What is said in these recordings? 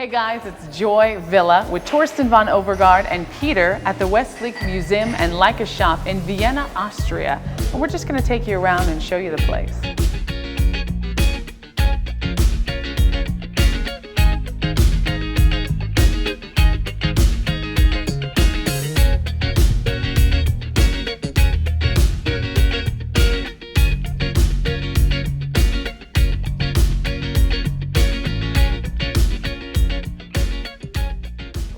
Hey guys, it's Joy Villa with Thorsten von Overgaard and Peter at the Westlich Museum and Leica shop in Vienna, Austria. And we're just going to take you around and show you the place.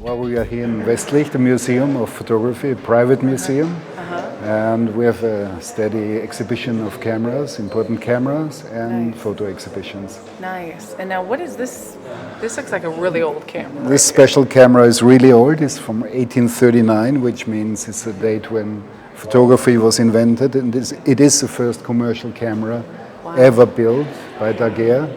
Well, we are here in Westlich, the Museum of Photography, a private museum. And we have a steady exhibition of cameras, important cameras, and photo exhibitions. Nice. And now what is this? This looks like a really old camera. This special camera is really old. It's from 1839, which means it's the date when photography was invented. And it is the first commercial camera ever built by Daguerre.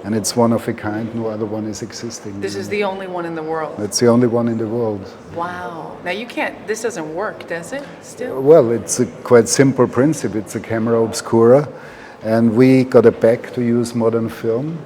And it's one of a kind, no other one is existing. This is the only one in the world? It's the only one in the world. Wow. Now you can't, this doesn't work, does it, still? Well, it's a quite simple principle. It's a camera obscura. And we got it back to use modern film,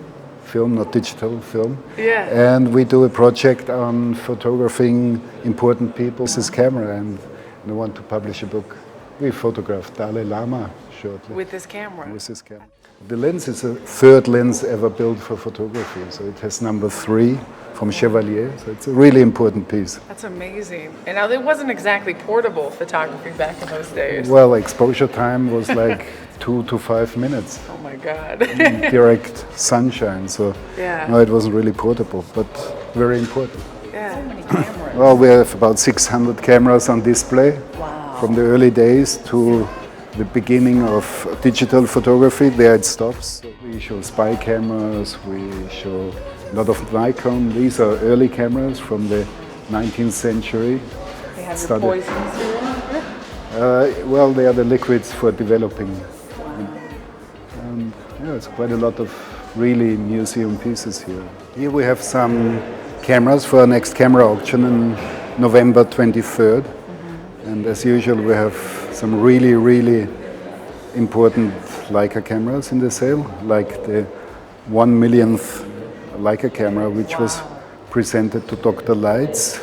not digital film. Yeah. And we do a project on photographing important people with this camera. And I want to publish a book. We photographed Dalai Lama shortly. With this camera? With this camera. The lens is the third lens ever built for photography, so it has number 3 from Chevalier, so it's a really important piece. That's amazing. And now, it wasn't exactly portable photography back in those days. Well, exposure time was like 2 to 5 minutes. Oh my God. Direct sunshine, so no, it wasn't really portable, but very important. Yeah. So many cameras. Well, we have about 600 cameras on display. Wow. From the early days to the beginning of digital photography. There it stops. So we show spy cameras, we show a lot of Nikon. These are early cameras from the 19th century. They have the poisons here? Well, they are the liquids for developing. And yeah, it's quite a lot of really museum pieces here. Here we have some cameras for our next camera auction on November 23rd. And as usual, we have some really, really important Leica cameras in the sale, like the 1 millionth Leica camera, which was presented to Dr. Leitz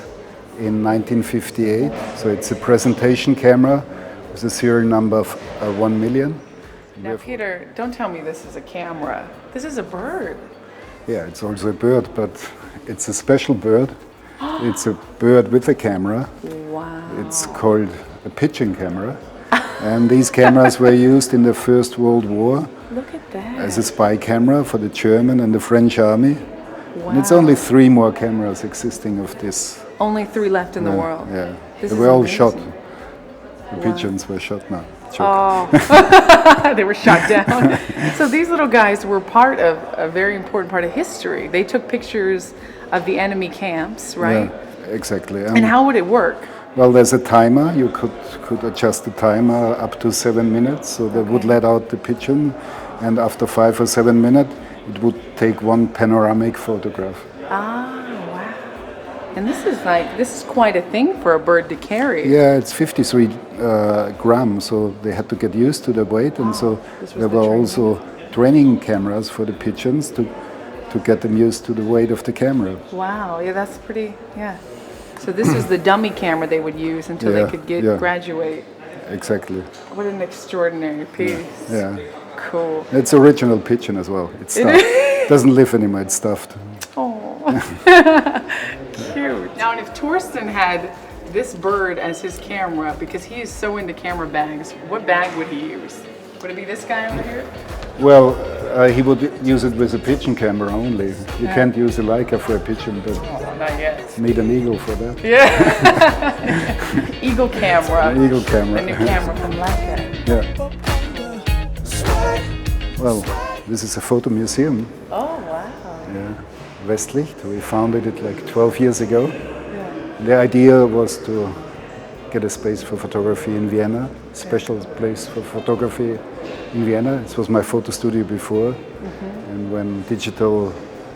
in 1958. So it's a presentation camera with a serial number of 1 million. Now, Peter, don't tell me this is a camera. This is a bird. Yeah, it's also a bird, but it's a special bird. It's a bird with a camera. Wow. It's called a pigeon camera. And these cameras were used in the First World War. Look at that. As a spy camera for the German and the French army. Wow. And it's only 3 more cameras existing of this. Only 3 left in the world. Yeah. This they is were all amazing. shot. The pigeons were shot now. Oh, they were shot down. So these little guys were part of a very important part of history. They took pictures of the enemy camps, right? Yeah, exactly. And how would it work? Well, there's a timer. You could adjust the timer up to 7 minutes. So they would let out the pigeon, and after 5 or 7 minutes, it would take 1 panoramic photograph. Ah, wow. And this is quite a thing for a bird to carry. Yeah, it's 53 grams, so they had to get used to the weight, and so there were also training cameras for the pigeons to get them used to the weight of the camera. Wow, yeah, that's pretty, yeah. So this is the dummy camera they would use until they could graduate. Exactly. What an extraordinary piece. Yeah. Cool. It's original pigeon as well. It's stuffed. It doesn't live anymore, it's stuffed. Oh, cute. Now, if Thorsten had this bird as his camera, because he is so into camera bags, what bag would he use? Would it be this guy over here? Well, he would use it with a pigeon camera only. You can't use a Leica for a pigeon, but not yet. Need an eagle for that. Yeah. Eagle camera. An eagle camera. A new camera from Leica. Yeah. Well, this is a photo museum. Oh, wow. Yeah. Westlich. We founded it like 12 years ago. Yeah. The idea was to get a space for photography in Vienna, special place for photography in Vienna. This was my photo studio before, and when digital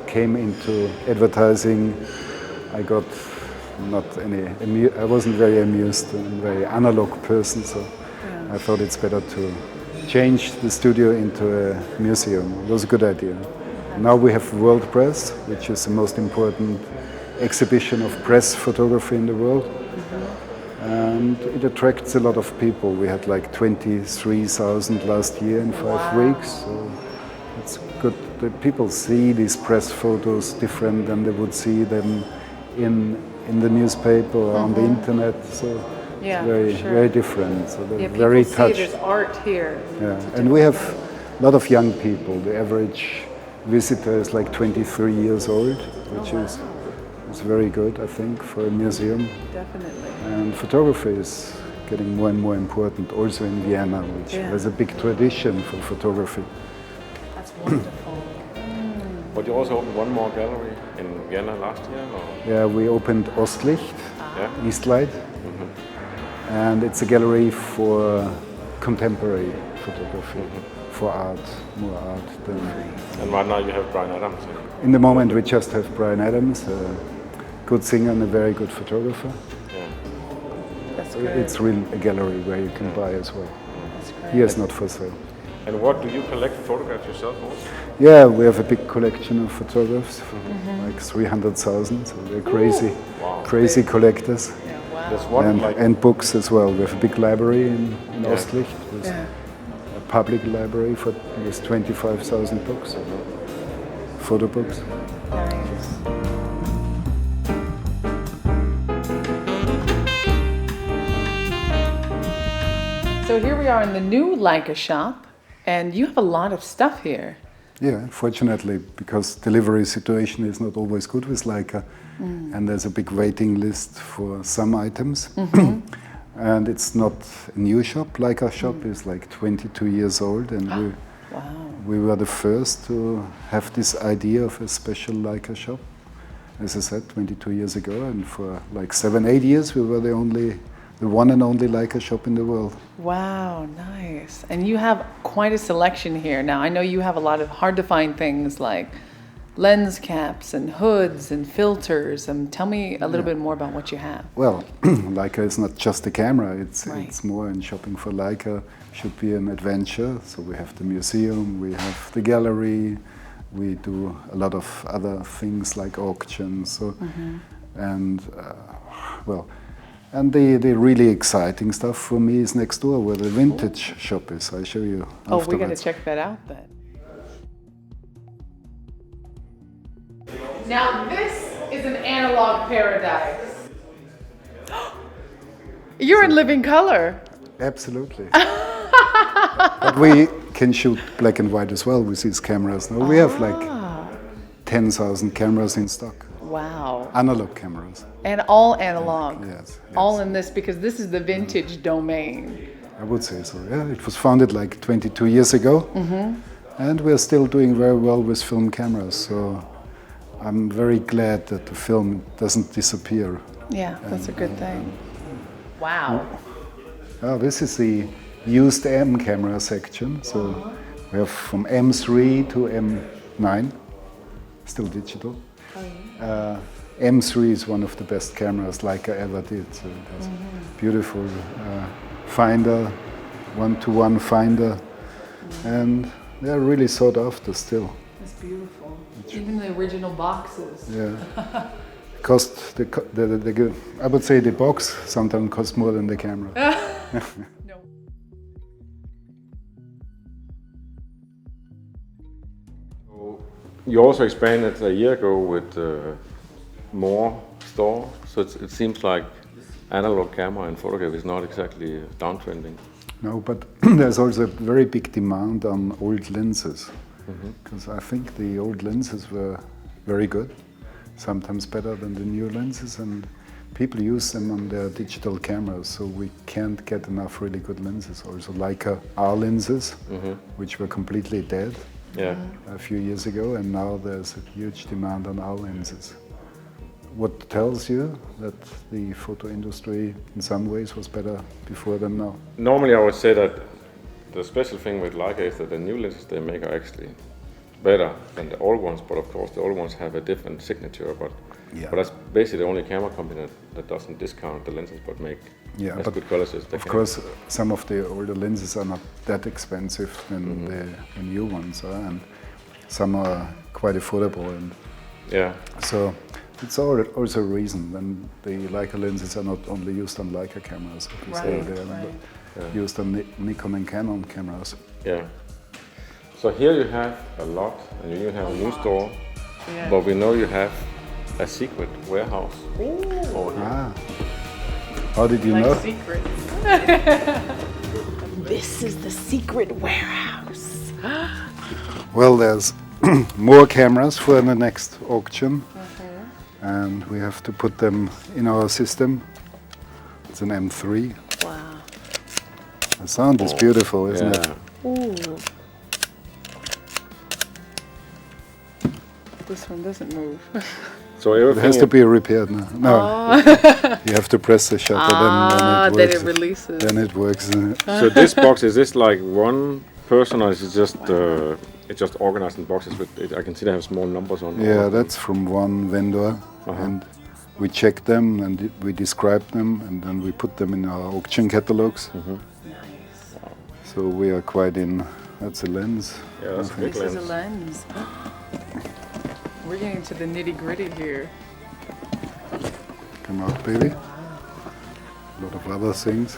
came into advertising, I got I wasn't very amused. I'm a very analog person, so I thought it's better to change the studio into a museum. It was a good idea. Now we have World Press, which is the most important exhibition of press photography in the world. And it attracts a lot of people. We had like 23,000 last year in 5 weeks. So it's good that people see these press photos different than they would see them in the newspaper or on the internet. So it's very different. So they're very touched. See there's art here. Yeah, and we have a lot of young people. The average visitor is like 23 years old, which is very good, I think, for a museum. Definitely. And photography is getting more and more important, also in Vienna, which has a big tradition for photography. That's wonderful. But you also opened one more gallery in Vienna last year? Or? Yeah, we opened Ostlicht, Eastlight, and it's a gallery for contemporary photography, for art, more art than... And right now you have Brian Adams? In the moment we just have Brian Adams, a good singer and a very good photographer. That's great. It's really a gallery where you can buy as well. That's great. Here it's not for sale. And what do you collect photographs yourself also? Yeah, we have a big collection of photographs, like 300,000, so they're crazy collectors. Yeah, wow. There's one And books as well. We have a big library in Ostlicht, a public library with 25,000 books, photo books. Nice. So here we are in the new Leica shop, and you have a lot of stuff here. Yeah, fortunately, because delivery situation is not always good with Leica, and there's a big waiting list for some items. And it's not a new shop. Leica shop is like 22 years old, and we were the first to have this idea of a special Leica shop. As I said, 22 years ago, and for like 7-8 years we were the one and only Leica shop in the world. Wow, nice. And you have quite a selection here. Now, I know you have a lot of hard-to-find things like lens caps and hoods and filters. Tell me a little bit more about what you have. Well, Leica is not just a camera. It's more, and shopping for Leica should be an adventure. So we have the museum, we have the gallery, we do a lot of other things like auctions. So, and and the really exciting stuff for me is next door, where the vintage shop is. I'll show you afterwards. We got to check that out then. Now this is an analog paradise. You're in living color. Absolutely. But we can shoot black and white as well with these cameras. Now we have like 10,000 cameras in stock. Wow. Analog cameras. And all analog. Yes. All in this, because this is the vintage domain. I would say so, yeah. It was founded like 22 years ago. And we're still doing very well with film cameras. So I'm very glad that the film doesn't disappear. Yeah, that's a good thing. Wow. This is the used M camera section. So we have from M3 to M9, still digital. M3 is one of the best cameras Leica ever did. So it has beautiful finder, one-to-one finder, and they're really sought after still. It's beautiful. Even the original boxes. Yeah. Cost I would say the box sometimes costs more than the camera. No. You also expanded a year ago with more stores, so it seems like analog camera and photography is not exactly downtrending. No, but there's also a very big demand on old lenses, because I think the old lenses were very good, sometimes better than the new lenses, and people use them on their digital cameras, so we can't get enough really good lenses. Also Leica R lenses, which were completely dead a few years ago, and now there's a huge demand on R lenses. What tells you that the photo industry in some ways was better before than now? Normally I would say that the special thing with Leica is that the new lenses they make are actually better than the old ones, but of course the old ones have a different signature, but that's basically the only camera company that doesn't discount the lenses but make as good quality as they can. Of course, some of the older lenses are not that expensive than the new ones are, and some are quite affordable, and so it's also a reason. And the Leica lenses are not only used on Leica cameras, they are used on Nikon and Canon cameras. Yeah. So here you have a lot, and you have a new store, but we know you have a secret warehouse. How did you know? Secrets. This is the secret warehouse. Well, there's more cameras for the next auction, and we have to put them in our system. It's an M3. Wow. The sound is beautiful, isn't it? Ooh. This one doesn't move. So It everything has to be repaired now. No, you have to press the shutter, then it works. Then it releases. Then it works. So this box, is this like one person, or is it just it's just organized in boxes with I can see they have small numbers on. Yeah, that's from one vendor, and we check them and we describe them, and then we put them in our auction catalogs. Nice. So we are quite in. That's a lens. Yeah, that's a big This lens. is a lens. We're getting to the nitty gritty here. Come out, baby. A lot of other things.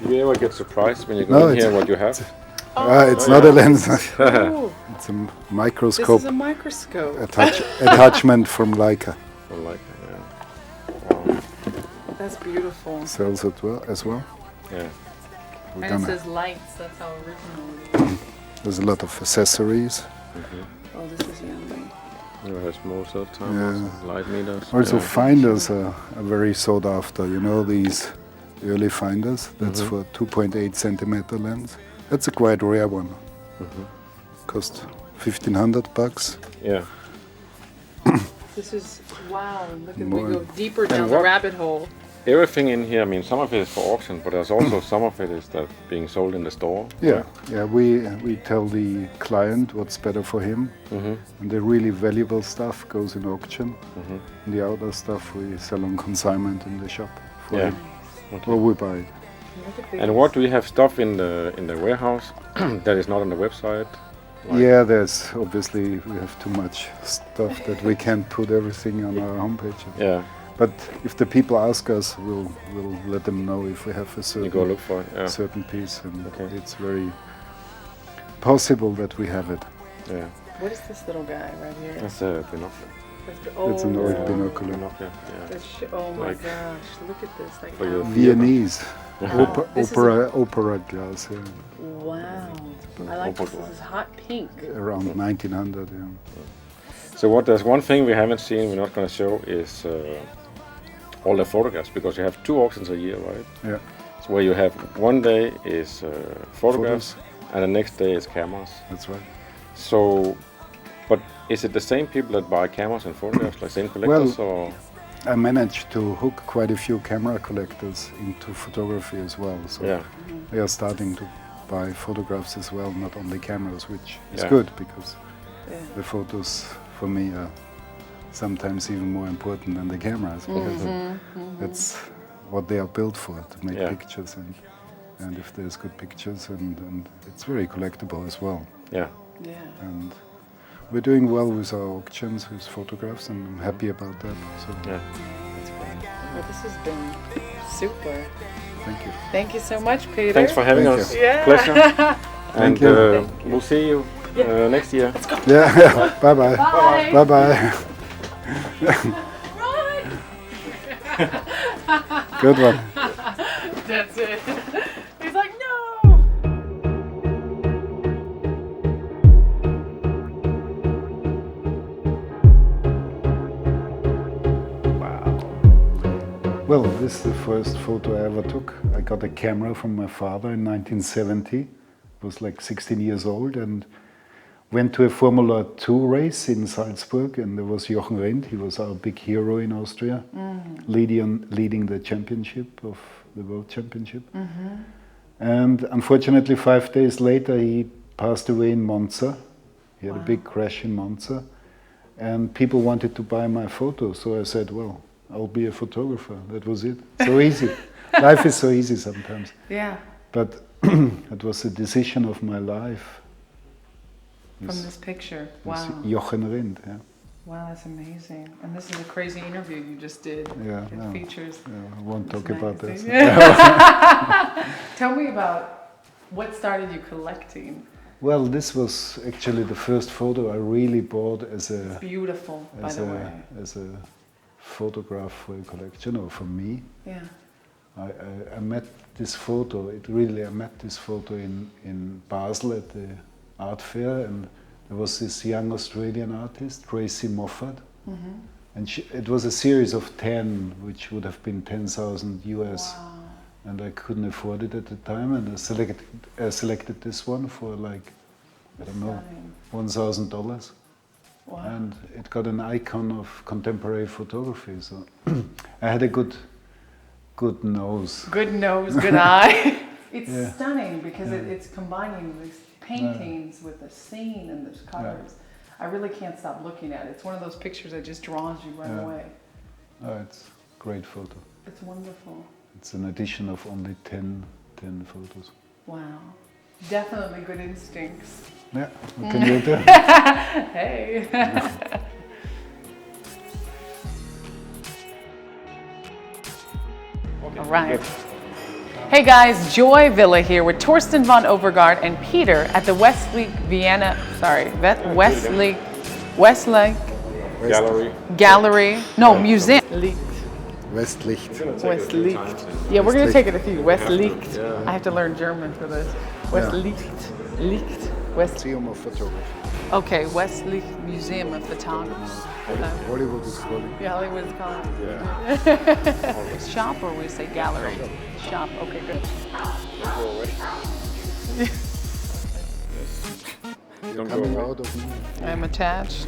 Do you ever get surprised when you go in here what you have? It's not a lens. Ooh, It's a this microscope is a microscope. attachment from Leica. From Leica, Wow. That's beautiful. Sells it as well. Yeah. We're And it gonna- says lights. That's how original it is. There's a lot of accessories. Oh, this is yummy. You have small cell timers, light meters. Also, finders are very sought after. You know, these early finders. That's for 2.8 centimeter lens. That's a quite rare one. Cost $1,500. Yeah. This is, wow, look at More. we go deeper down the what- rabbit hole. Everything in here, I mean, some of it is for auction, but there's also some of it is that being sold in the store. Yeah. We tell the client what's better for him, and the really valuable stuff goes in auction. And the other stuff we sell on consignment in the shop for him, or we buy it. Look at these. And what do we have stuff in the warehouse that is not on the website? Yeah, there's obviously we have too much stuff that we can't put everything on our homepage. Yeah, But if the people ask us, we'll let them know if we have a you certain go look for it. Yeah. certain piece, and it's very possible that we have it. Yeah. What is this little guy right here? That's a binocular. It's an old binocular. Binocular, yeah. Oh my Like- gosh, look at this. Like For your how- Viennese This is opera glass, wow. I like this. This is hot pink. around 1900. Yeah. So there's one thing we haven't seen, we're not going to show, is all the photographs, because you have 2 auctions a year, right? Yeah. So where you have one day is photographs, and the next day is cameras. That's right. So, but is it the same people that buy cameras and photographs, like same collectors, or? I managed to hook quite a few camera collectors into photography as well. So Yeah. they are starting to buy photographs as well, not only cameras, which is Yeah. good because Yeah. the photos for me are sometimes even more important than the cameras because that's what they are built for, to make pictures, and if there's good pictures, and it's very collectible as well. Yeah. Yeah. And we're doing well with our auctions with photographs, and I'm happy about that. So Yeah. Well, this has been super. thank you. Thank you so much, Peter. Thanks for having Thank us. you. Yeah. Pleasure. And you. we'll see you next year. Yeah. Bye bye. Bye. Bye bye. Good one. That's it. He's like, no. Well, this is the first photo I ever took. I got a camera from my father in 1970. I was like 16 years old and went to a Formula 2 race in Salzburg, and there was Jochen Rindt. He was our big hero in Austria, leading the championship of the World Championship. And unfortunately, 5 days later, he passed away in Monza. He had a big crash in Monza, and people wanted to buy my photo. So I said, well, I'll be a photographer. That was it. So easy. Life is so easy sometimes. Yeah. But it was a decision of my life. From this picture. Wow. Jochen Rindt, yeah. Wow, that's amazing. And this is a crazy interview you just did. Yeah, It no. features. Yeah, I won't talk about this. Tell me about what started you collecting. Well, this was actually the first photo I really bought as a Beautiful, by the way. as a photograph for a collection, or for me. Yeah. I met this photo. I met this photo in Basel at the art fair, and there was this young Australian artist, Tracy Moffat, and it was a series of 10, which would have been 10,000 US. Wow. And I couldn't afford it at the time, and I selected this one for like, I don't know, $1,000. Wow. And it got an icon of contemporary photography. So I had a good nose. Good nose, good eye. It's Yeah. stunning because it's combining these paintings with the scene and the colors. I really can't stop looking at it. It's one of those pictures that just draws you right away. Oh, it's a great photo. It's wonderful. It's an edition of only 10 photos. Wow. Definitely good instincts. Yeah, what can you do? Hey. All right. Hey guys, Joy Villa here with Thorsten von Overgaard and Peter at the Westlake Gallery. No, Museum. Westlicht. Westlicht. Yeah, we're going to take it a few. Westlicht. I have to learn German for this. Westlicht. Licht. Museum of Photography. Okay, Westlicht Museum of Photography. Hollywood is calling. Yeah, Hollywood is calling. Yeah. Shop, or we say gallery? Shop. Okay, good. Don't go Coming away. out of me. I'm attached.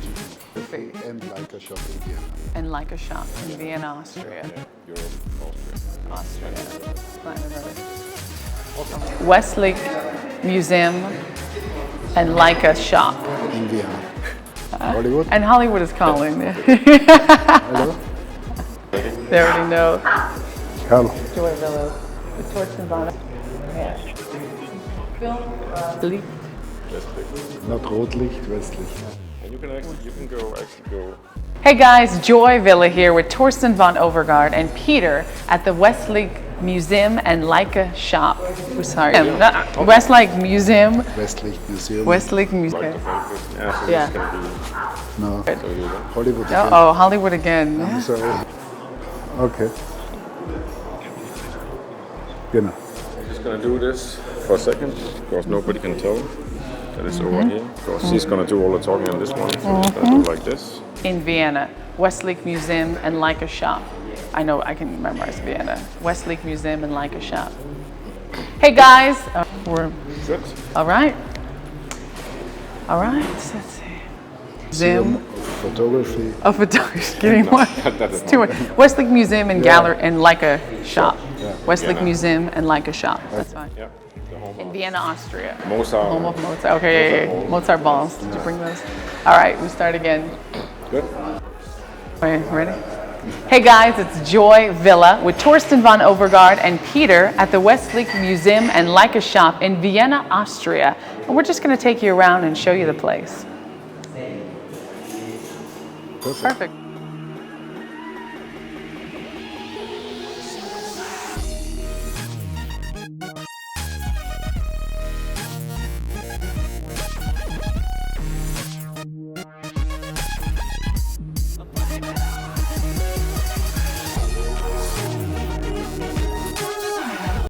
And Leica shop in Vienna. And Leica shop in Vienna, Austria. Europe, Austria. Austria. Westlake Museum and Leica shop. In Vienna. Hollywood? And Hollywood is calling. Hello? They already know. Carl. Joy Villa with Thorsten von. Yeah. Licht. Not Rotlicht, Westlicht. And you can go. Hey guys, Joy Villa here with Thorsten von Overgaard and Peter at the Westlake Museum and Leica shop. Sorry, Westlake Museum. Westlicht Museum. Westlake Museum. Yeah. No. So you go. Hollywood again. Oh, Hollywood again. I'm sorry. Okay. Genau. I'm just gonna do this for a second because nobody can tell that it's over here. Because she's gonna do all the talking on this one. So I'm just gonna do like this. In Vienna, Westlake Museum and Leica shop. I know, I can memorize Vienna. Westlake Museum and Leica shop. Hey guys, we're Good. all right. All right, let's see. Museum Photography. of Photography. Getting one. That is It's too much. Westlake Museum and Gallery and Leica shop. Westlake Museum and Leica shop. That's fine. Yeah. The home In Vienna, Austria. Mozart. Home of Mozart. Okay, yeah. Mozart balls. Did you bring those? All right, we start again. Good. Okay, ready? Hey guys, it's Joy Villa with Thorsten von Overgaard and Peter at the Westlake Museum and Leica shop in Vienna, Austria. And we're just going to take you around and show you the place. Perfect. Perfect.